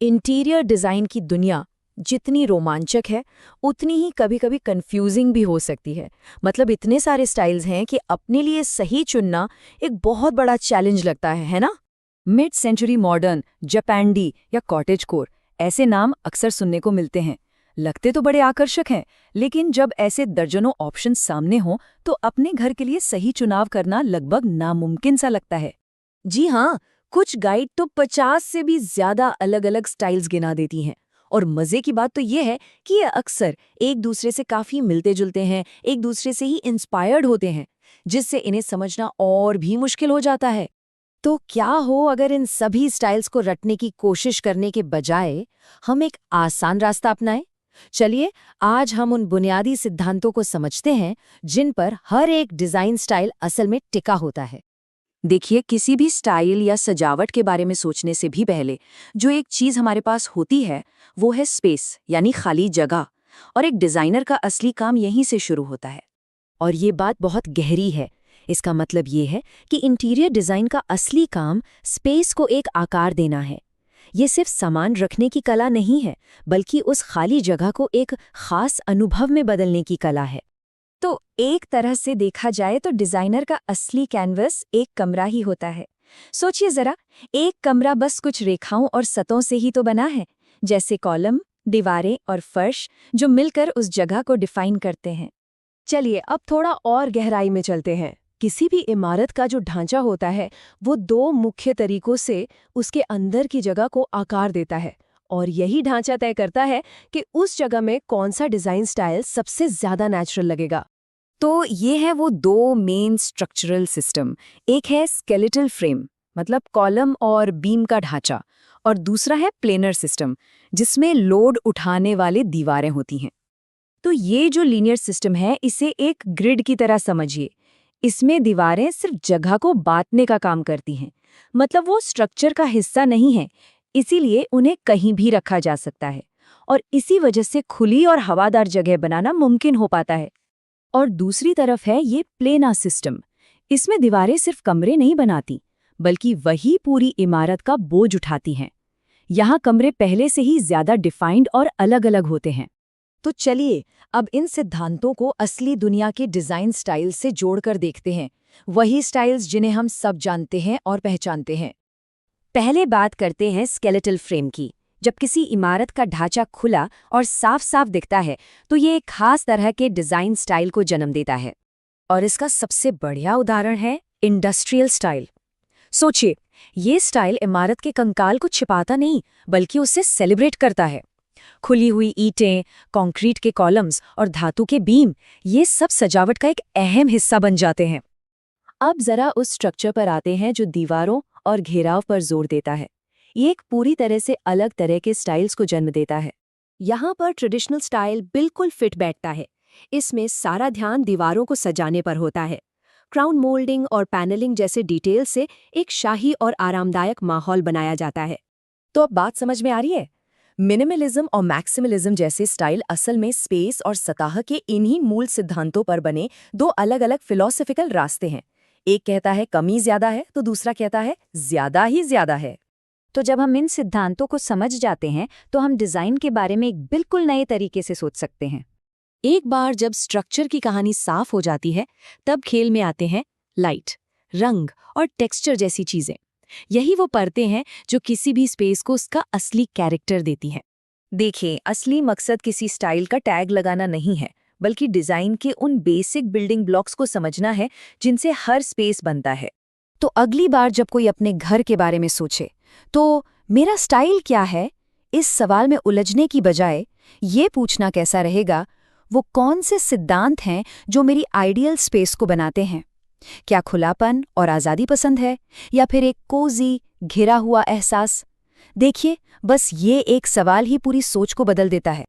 Interior design की दुनिया जितनी रोमांचक है, उतनी ही कभी-कभी कंफ्यूजिंग भी हो सकती है। मतलब इतने सारे स्टाइल्स हैं कि अपने लिए सही चुनना एक बहुत बड़ा चैलेंज लगता है ना? मिड सेंचुरी मॉडर्न, जापानडी या कॉटेजकोर ऐसे नाम अक्सर सुनने को मिलते हैं। लगते तो बड़े आकर्षक हैं, लेकिन जब ऐसे दर्जनों ऑप्शन सामने हों तो अपने घर के लिए सही चुनाव करना लगभग नामुमकिन सा लगता है। जी हाँ, कुछ गाइड तो 50 से भी ज्यादा अलग-अलग स्टाइल्स गिना देती हैं। और मजे की बात तो ये है कि ये अक्सर एक दूसरे से काफी मिलते-जुलते हैं, एक दूसरे से ही इंस्पायर्ड होते हैं, जिससे इन्हें समझना और भी मुश्किल हो जाता है। तो क्या हो अगर इन सभी स्टाइल्स को रटने की कोशिश करने के बजाय हम एक आसान रास्ता अपनाएं? चलिए, आज हम उन बुनियादी सिद्धांतों को समझते हैं जिन पर हर एक डिजाइन स्टाइल असल में टिका होता है। देखिए, किसी भी स्टाइल या सजावट के बारे में सोचने से भी पहले जो एक चीज़ हमारे पास होती है वो है स्पेस, यानी खाली जगह। और एक डिज़ाइनर का असली काम यहीं से शुरू होता है। और ये बात बहुत गहरी है। इसका मतलब ये है कि इंटीरियर डिजाइन का असली काम स्पेस को एक आकार देना है। ये सिर्फ सामान रखने की कला नहीं है, बल्कि उस खाली जगह को एक खास अनुभव में बदलने की कला है। तो एक तरह से देखा जाए तो डिजाइनर का असली कैनवस एक कमरा ही होता है। सोचिए जरा, एक कमरा बस कुछ रेखाओं और सतहों से ही तो बना है, जैसे कॉलम, दीवारें और फर्श, जो मिलकर उस जगह को डिफाइन करते हैं। चलिए अब थोड़ा और गहराई में चलते हैं। किसी भी इमारत का जो ढांचा होता है वो दो मुख्य तरीकों से उसके अंदर की जगह को आकार देता है, और यही ढांचा तय करता है कि उस जगह में कौन सा डिजाइन स्टाइल सबसे ज्यादा नेचुरल लगेगा। तो ये है वो दो मेन स्ट्रक्चरल सिस्टम। एक है स्केलेटल फ्रेम, मतलब कॉलम और बीम का ढांचा, और दूसरा है प्लेनर सिस्टम, जिसमें लोड उठाने वाले दीवारें होती हैं। तो ये जो लीनियर सिस्टम है, इसे एक ग्रिड की तरह समझिए। इसमें दीवारें सिर्फ जगह को बांटने का काम करती हैं, मतलब वो स्ट्रक्चर का हिस्सा नहीं है, इसीलिए उन्हें कहीं भी रखा जा सकता है, और इसी वजह से खुली और हवादार जगह बनाना मुमकिन हो पाता है। और दूसरी तरफ है ये प्लेना सिस्टम। इसमें दीवारें सिर्फ कमरे नहीं बनाती, बल्कि वही पूरी इमारत का बोझ उठाती हैं। यहाँ कमरे पहले से ही ज्यादा डिफाइंड और अलग-अलग होते हैं। तो चलिए अब इन सिद्धांतों को असली दुनिया के डिजाइन स्टाइल से जोड़कर देखते हैं, वही स्टाइल्स जिन्हें हम सब जानते हैं और पहचानते हैं। पहले बात करते हैं स्केलेटल फ्रेम की। जब किसी इमारत का ढांचा खुला और साफ साफ दिखता है तो ये एक खास तरह के डिजाइन स्टाइल को जन्म देता है, और इसका सबसे बढ़िया उदाहरण है इंडस्ट्रियल स्टाइल। सोचिए, ये स्टाइल इमारत के कंकाल को छिपाता नहीं, बल्कि उसे सेलिब्रेट करता है। खुली हुई ईंटें, कंक्रीट के कॉलम्स और धातु के बीम, ये सब सजावट का एक अहम हिस्सा बन जाते हैं। अब जरा उस स्ट्रक्चर पर आते हैं जो दीवारों और घेराव पर जोर देता है। ये एक पूरी तरह से अलग तरह के स्टाइल्स को जन्म देता है। यहाँ पर ट्रेडिशनल स्टाइल बिल्कुल फिट बैठता है। इसमें सारा ध्यान दीवारों को सजाने पर होता है। क्राउन मोल्डिंग और पैनलिंग जैसे डिटेल से एक शाही और आरामदायक माहौल बनाया जाता है। तो अब बात समझ में आ रही है? मिनिमलिज्म और मैक्सिमलिज्म जैसे स्टाइल असल में स्पेस और सतह के इन्हीं मूल सिद्धांतों पर बने दो अलग-अलग फिलॉसफिकल रास्ते हैं। एक कहता है कमी ज्यादा है, तो दूसरा कहता है ज्यादा ही ज्यादा है। तो जब हम इन सिद्धांतों को समझ जाते हैं तो हम डिजाइन के बारे में एक बिल्कुल नए तरीके से सोच सकते हैं। एक बार जब स्ट्रक्चर की कहानी साफ हो जाती है, तब खेल में आते हैं लाइट, रंग और टेक्सचर जैसी चीजें। यही वो परतें हैं जो किसी भी स्पेस को उसका असली कैरेक्टर देती हैं। देखिए, असली मकसद किसी स्टाइल का टैग लगाना नहीं है, बल्कि डिजाइन के उन बेसिक बिल्डिंग ब्लॉक्स को समझना है जिनसे हर स्पेस बनता है। तो अगली बार जब कोई अपने घर के बारे में सोचे तो मेरा स्टाइल क्या है, इस सवाल में उलझने की बजाय ये पूछना कैसा रहेगा, वो कौन से सिद्धांत हैं जो मेरी आइडियल स्पेस को बनाते हैं। क्या खुलापन और आज़ादी पसंद है, या फिर एक कोजी घिरा हुआ एहसास? देखिए, बस ये एक सवाल ही पूरी सोच को बदल देता है।